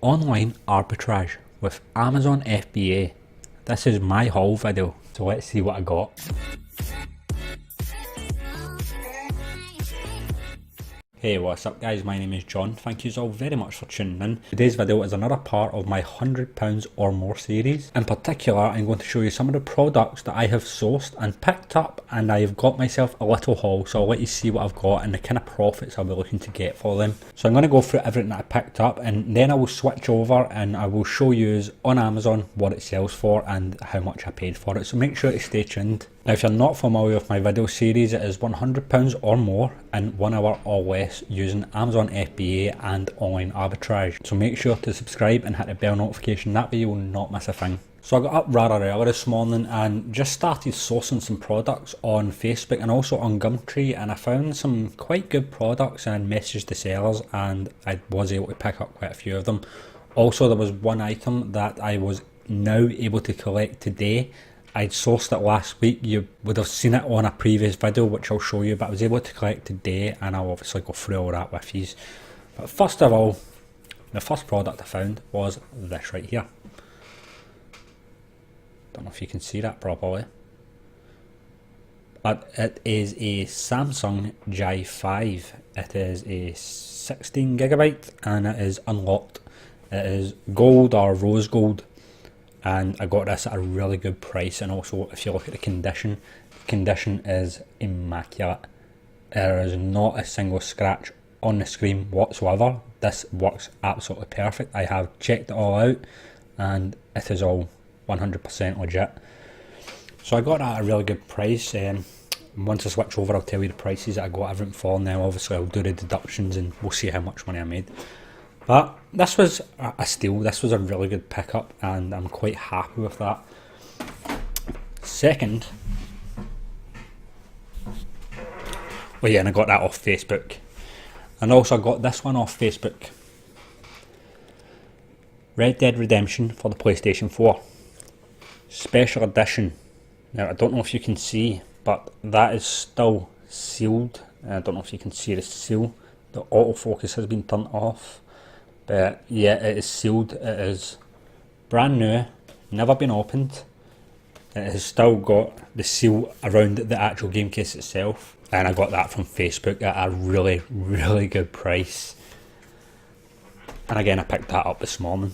online arbitrage with Amazon FBA. This is my haul video, so let's see what I got. Hey, what's up guys, my name is John. Thank you all very much for tuning in. Today's video is another part of my £100 or more series. In particular, I'm going to show you some of the products that I have sourced and picked up, and I've got myself a little haul, so I'll let you see what I've got and the kind of profits I'll be looking to get for them. So I'm going to go through everything that I picked up, and then I will switch over and I will show you on Amazon what it sells for and how much I paid for it, so make sure to stay tuned. Now if you're not familiar with my video series, it is £100 or more in 1 hour or less using Amazon FBA and online arbitrage. So make sure to subscribe and hit the bell notification, that way you will not miss a thing. So I got up rather early this morning and just started sourcing some products on Facebook and also on Gumtree, and I found some quite good products and messaged the sellers, and I was able to pick up quite a few of them. Also there was one item that I was now able to collect today. I'd sourced it last week, you would have seen it on a previous video which I'll show you, but I was able to collect today and I'll obviously go through all that with you. But first of all, the first product I found was this right here. Don't know if you can see that properly, but it is a Samsung J 5. It is a 16GB and it is unlocked. It is gold or rose gold, and I got this at a really good price. And also if you look at the condition is immaculate. There is not a single scratch on the screen whatsoever. This works absolutely perfect. I have checked it all out and it is all 100% legit. So I got that at a really good price. Once I switch over I'll tell you the prices that I got everything for. Now obviously I'll do the deductions and we'll see how much money I made. But this was a steal, this was a really good pickup and I'm quite happy with that. Second, oh yeah, and I got that off Facebook. And also I got this one off Facebook. Red Dead Redemption for the PlayStation 4. Special edition. Now I don't know if you can see, but that is still sealed. I don't know if you can see the seal. The autofocus has been turned off. But yeah, it is sealed. It is brand new, never been opened. It has still got the seal around the actual game case itself, and I got that from Facebook at a really good price. And again, I picked that up this morning.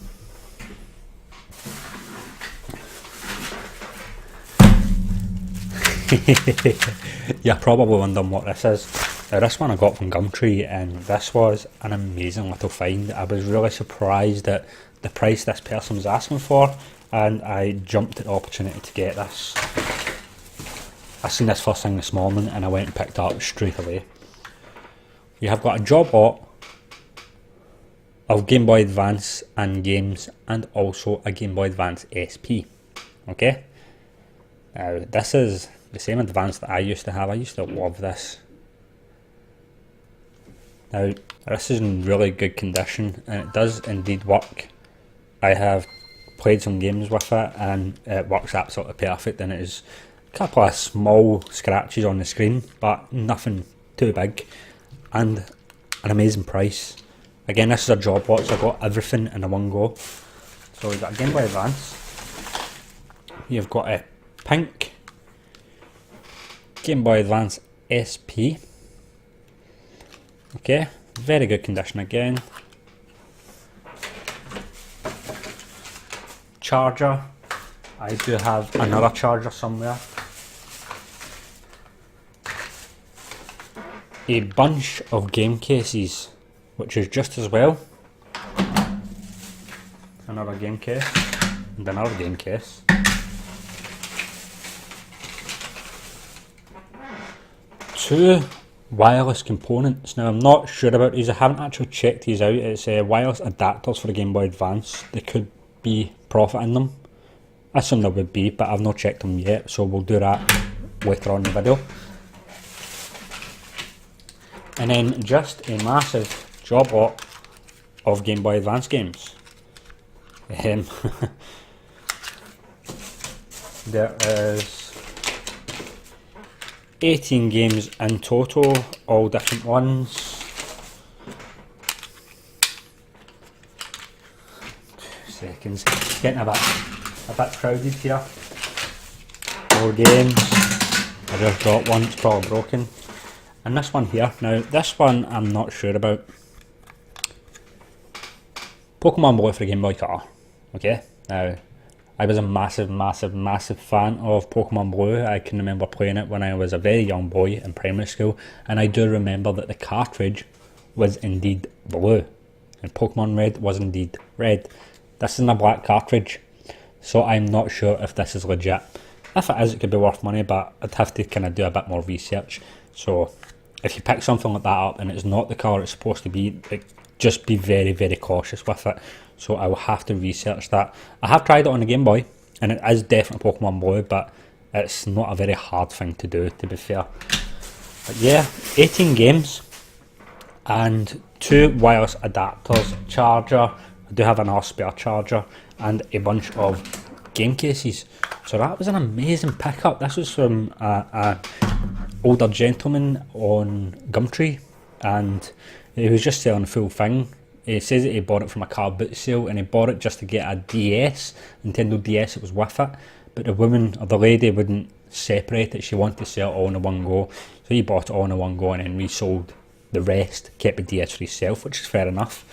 You're probably wondering what this is. Now this one I got from Gumtree, and this was an amazing little find. I was really surprised at the price this person was asking for, and I jumped at the opportunity to get this. I seen this first thing this morning and I went and picked it up straight away. We have got a job lot of Game Boy Advance and games, and also a Game Boy Advance SP. Okay, now this is the same Advance that I used to have. I used to love this. Now this is in really good condition and it does indeed work. I have played some games with it and it works absolutely perfect, and it is a couple of small scratches on the screen but nothing too big, and an amazing price. Again, this is a job lot, so I got everything in a one go. So we've got a Game Boy Advance, you've got a pink Game Boy Advance SP. Okay, very good condition again. Charger, I do have another charger somewhere. A bunch of game cases, which is just as well. Another game case, and another game case. Two wireless components. Now I'm not sure about these, I haven't actually checked these out. It's wireless adapters for the Game Boy Advance. There could be profit in them. I assume there would be, but I've not checked them yet, so we'll do that later on in the video. And then just a massive job lot of Game Boy Advance games. There is 18 games in total, all different ones. seconds. It's getting a bit crowded here. More games. I just dropped one, it's probably broken. And this one here, now this one I'm not sure about. Pokemon Blue for Game Boy Color. Okay, now I was a massive fan of Pokemon Blue. I can remember playing it when I was a very young boy in primary school, and I do remember that the cartridge was indeed blue and Pokemon Red was indeed red. This is a black cartridge, so I'm not sure if this is legit. If it is, it could be worth money, but I'd have to kind of do a bit more research. So if you pick something like that up and it's not the colour it's supposed to be, just be very cautious with it. So I will have to research that. I have tried it on the Game Boy and it is definitely Pokemon Blue, but it's not a very hard thing to do, to be fair. But yeah, 18 games and 2 wireless adapters, charger, I do have another spare charger, and a bunch of game cases. So that was an amazing pickup. This was from a older gentleman on Gumtree, and he was just selling the full thing. He says that he bought it from a car boot sale, and he bought it just to get a DS, Nintendo DS. It was with it, but the woman or the lady wouldn't separate it. She wanted to sell it all in one go, so he bought it all in one go and then resold the rest, kept the DS for himself, which is fair enough.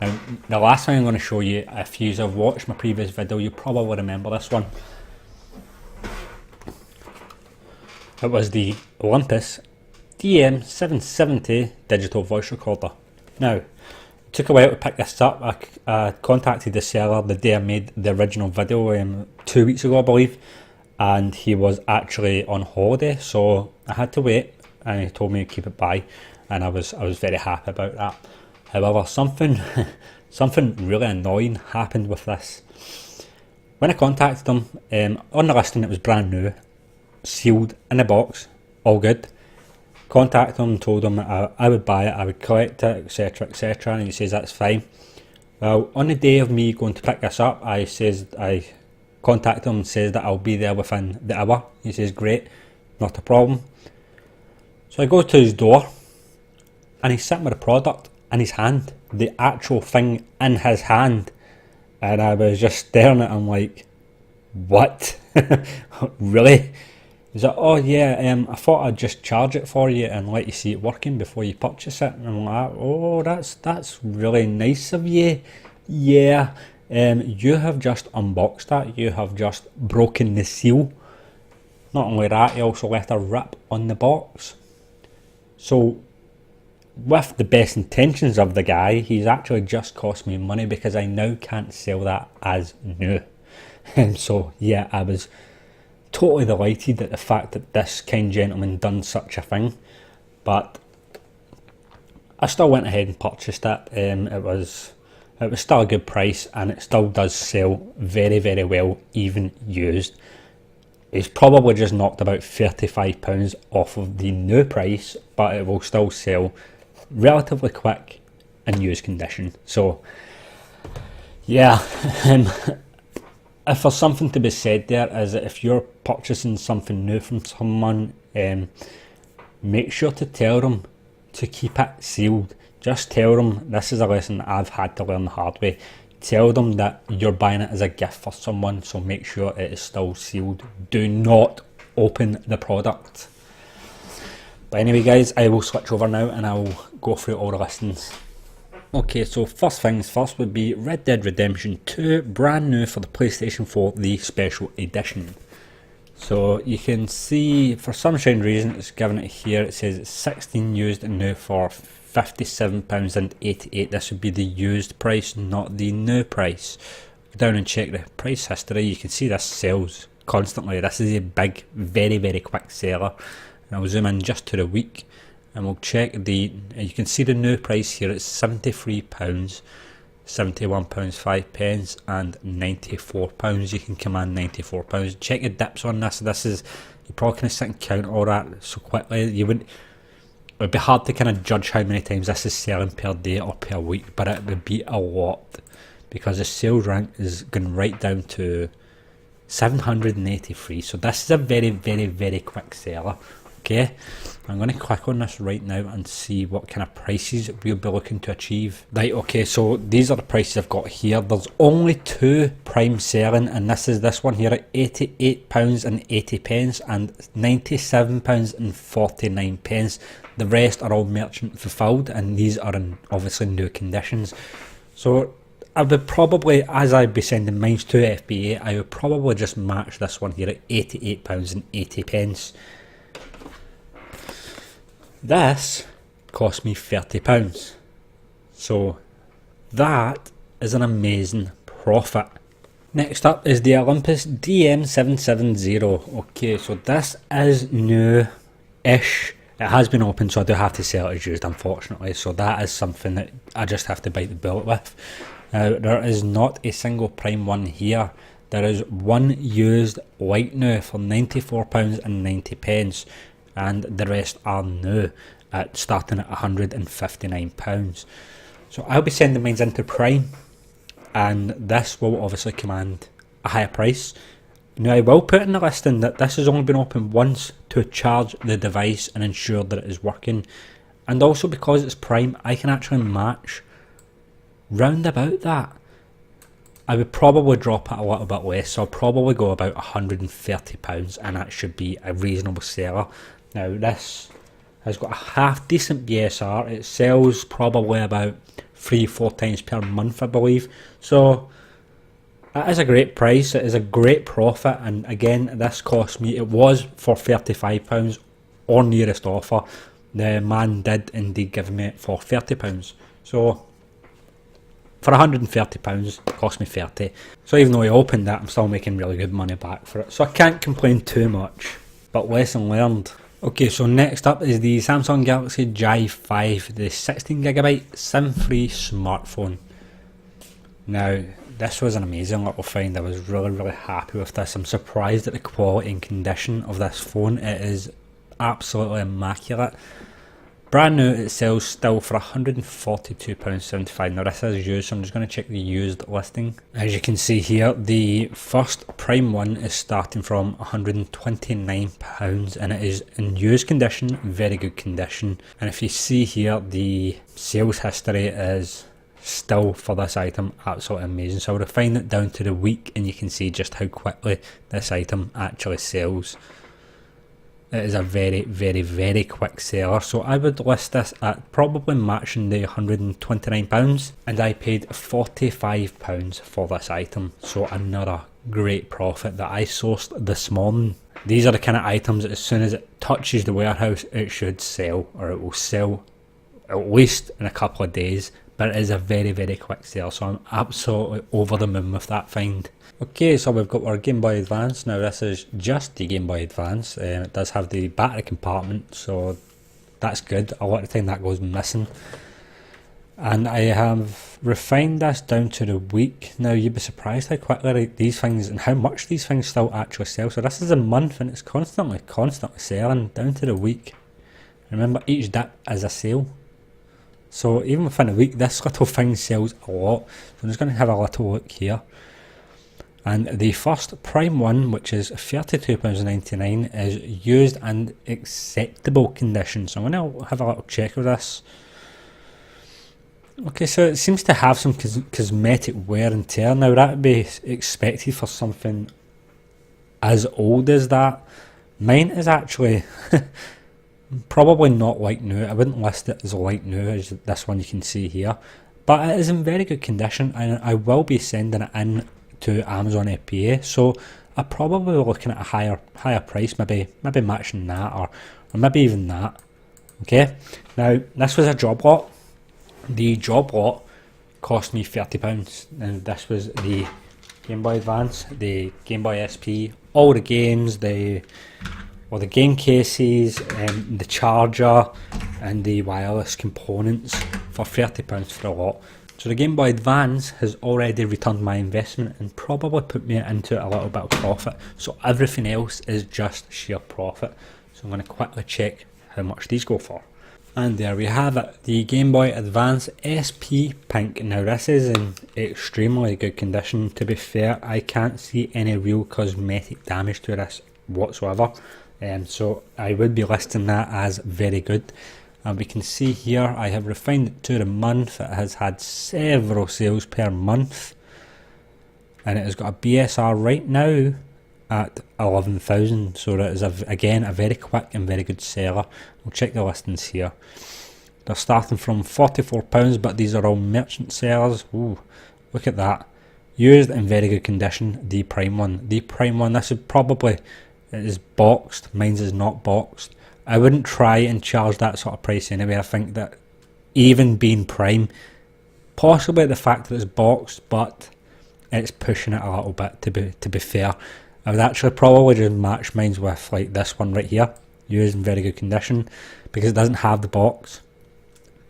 Now, the last thing I'm going to show you, if you have watched my previous video, you probably remember this one. It was the Olympus DM770 digital voice recorder. Now, it took a while to pick this up. I contacted the seller the day I made the original video, 2 weeks ago I believe, and he was actually on holiday, so I had to wait, and he told me to keep it by, and I was very happy about that. However, something really annoying happened with this. When I contacted him, on the listing it was brand new, sealed in a box, all good. Contacted him, told him I would buy it, I would collect it, etc, and he says that's fine. Well, on the day of me going to pick this up, I contacted him and says that I'll be there within the hour. He says great, not a problem. So I go to his door and he's sitting with a product in his hand, the actual thing in his hand, and I was just staring at him like, what? Really? He's like, oh yeah, I thought I'd just charge it for you and let you see it working before you purchase it. And I'm like, oh, that's really nice of you. Yeah, you have just unboxed that, you have just broken the seal. Not only that, he also let a rip on the box. So with the best intentions of the guy, he's actually just cost me money because I now can't sell that as new. And so yeah, I was totally delighted at the fact that this kind gentleman done such a thing, but I still went ahead and purchased it. It was still a good price, and it still does sell very well, even used. It's probably just knocked about £35 off of the new price, but it will still sell relatively quick in used condition. So yeah, if there's something to be said there, is that if you're purchasing something new from someone, make sure to tell them to keep it sealed. Just tell them, this is a lesson that I've had to learn the hard way. Tell them that you're buying it as a gift for someone, so make sure it is still sealed. Do not open the product. But anyway guys, I will switch over now and I will go through all the listings. Okay, so first things first would be Red Dead Redemption 2, brand new for the PlayStation 4, the special edition. So you can see, for some strange reason, it's given it here, it says it's 16 used and new for £57.88. This would be the used price, not the new price. Go down and check the price history, you can see this sells constantly. This is a big, very quick seller. And I'll zoom in just to the week, and we'll check you can see the new price here, it's £73, £71.05 and £94. You can command £94. Check your dips on this. This is, you probably kind of sit and count all that so quickly, it would be hard to kind of judge how many times this is selling per day or per week, but it would be a lot, because the sales rank is going right down to 783. So this is a very quick seller. Okay, I'm going to click on this right now and see what kind of prices we'll be looking to achieve. Right, okay, so these are the prices I've got here. There's only 2 prime selling, and this is this one here at £88.80 and £97.49. The rest are all merchant fulfilled, and these are in obviously new conditions. So I would probably, as I'd be sending mine to FBA, I would probably just match this one here at £88.80. This cost me £30. So that is an amazing profit. Next up is the Olympus DM770. Okay, so this is new-ish. It has been opened, so I do have to sell it as used, unfortunately. So that is something that I just have to bite the bullet with. Now, there is not a single prime one here. There is one used light new for £94.90, and the rest are new, at starting at £159. So I'll be sending mine into prime, and this will obviously command a higher price. Now, I will put in the listing that this has only been opened once to charge the device and ensure that it is working, and also because it's prime, I can actually match round about that. I would probably drop it a little bit less, so I'll probably go about £130, and that should be a reasonable seller. Now, this has got a half decent BSR. It sells probably about 3-4 times per month, I believe. So it is a great price, it is a great profit, and again, this cost me, it was for £35 or nearest offer. The man did indeed give me it for £30. So for £130, it cost me 30. So even though I opened that, I'm still making really good money back for it. So I can't complain too much, but lesson learned. Okay, so next up is the Samsung Galaxy J 5, the 16GB SIM-free smartphone. Now, this was an amazing little find. I was really happy with this. I'm surprised at the quality and condition of this phone. It is absolutely immaculate. Brand new, it sells still for £142.75. Now this is used, so I'm just going to check the used listing. As you can see here, the first prime one is starting from £129, and it is in used condition, very good condition. And if you see here, the sales history is still for this item absolutely amazing. So I would refine it down to the week, and you can see just how quickly this item actually sells. It is a very quick seller, so I would list this at probably matching the £129, and I paid £45 for this item. So another great profit that I sourced this morning. These are the kind of items that as soon as it touches the warehouse, it should sell, or it will sell at least in a couple of days. But it is a very quick sale, so I'm absolutely over the moon with that find. Okay, so we've got our Game Boy Advance. Now this is just the Game Boy Advance. It does have the battery compartment, so that's good. A lot of the time that goes missing. And I have refined this down to the week. Now you'd be surprised how quickly these things and how much these things still actually sell. So this is a month, and it's constantly selling down to the week. Remember, each dip is a sale. So even within a week, this little thing sells a lot. So I'm just going to have a little look here. And the first prime one, which is £32.99, is used and acceptable condition. So I'm going to have a little check of this. Okay, so it seems to have some cosmetic wear and tear. Now that would be expected for something as old as that. Mine is actually probably not like new. I wouldn't list it as like new as this one you can see here, but it is in very good condition, and I will be sending it in to Amazon FBA, so I'm probably looking at a higher price, maybe matching that, or maybe even that. Okay, now this was a job lot. The job lot cost me £30, and this was the Game Boy Advance, the Game Boy SP, all the games, the game cases, the charger and the wireless components for £30 for a lot. So the Game Boy Advance has already returned my investment and probably put me into a little bit of profit. So everything else is just sheer profit. So I'm going to quickly check how much these go for. And there we have it, the Game Boy Advance SP Pink. Now this is in extremely good condition. To be fair, I can't see any real cosmetic damage to this whatsoever. So I would be listing that as very good. And we can see here I have refined it to the month. It has had several sales per month, and it has got a BSR right now at 11,000, so that is again a very quick and very good seller. We'll check the listings here. They're starting from £44, but these are all merchant sellers. Ooh, look at that. Used in very good condition, the prime one. The prime one, this is probably, it is boxed, mine's is not boxed. I wouldn't try and charge that sort of price anyway. I think that even being prime, possibly the fact that it's boxed, but it's pushing it a little bit to be fair. I would actually probably just match mine with like this one right here, used in very good condition, because it doesn't have the box,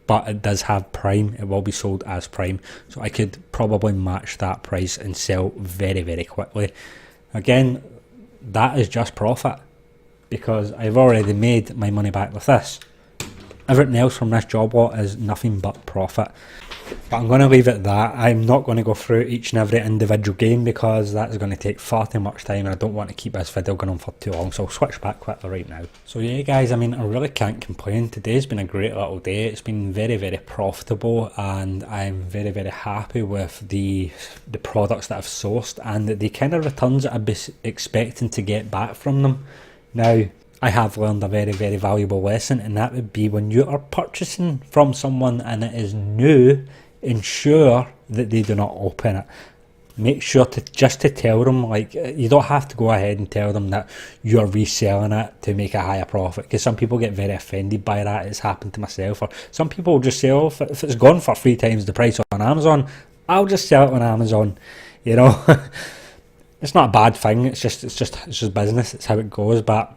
but it does have prime. It will be sold as prime, so I could probably match that price and sell very, very quickly. Again, that is just profit, because I've already made my money back with this. Everything else from this job lot is nothing but profit. But I'm going to leave it at that. I'm not going to go through each and every individual game, because that is going to take far too much time, and I don't want to keep this video going on for too long, so I'll switch back quickly right now. So yeah guys, I mean, I really can't complain. Today's been a great little day. It's been very, very profitable, and I'm very, very happy with the products that I've sourced and the kind of returns that I'd be expecting to get back from them. Now, I have learned a very, very valuable lesson, and that would be when you are purchasing from someone and it is new, ensure that they do not open it. Make sure to tell them, like, you don't have to go ahead and tell them that you're reselling it to make a higher profit, because some people get very offended by that. It's happened to myself. Or some people will just say, oh, if it's gone for 3 times the price on Amazon, I'll just sell it on Amazon, you know. It's not a bad thing. It's just business. It's how it goes. But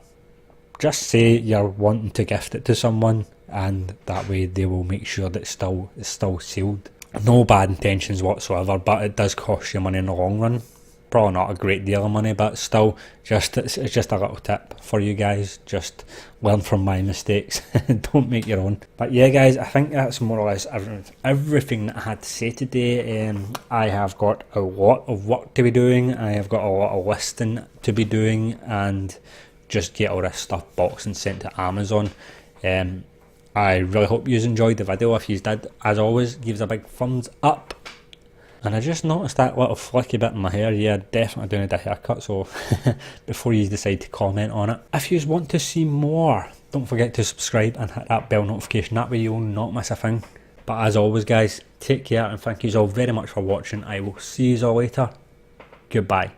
just say you're wanting to gift it to someone, and that way they will make sure that it's still sealed. No bad intentions whatsoever, but it does cost you money in the long run. Probably not a great deal of money, but still, it's just a little tip for you guys. Just learn from my mistakes. Don't make your own. But yeah guys, I think that's more or less everything that I had to say today. I have got a lot of work to be doing. I have got a lot of listing to be doing, and just get all this stuff boxed and sent to Amazon. I really hope you enjoyed the video. If you did, as always, give us a big thumbs up. And I just noticed that little flicky bit in my hair. Yeah, definitely doing a haircut, so before you decide to comment on it. If you want to see more, don't forget to subscribe and hit that bell notification. That way you'll not miss a thing. But as always guys, take care, and thank you all very much for watching. I will see you all later. Goodbye.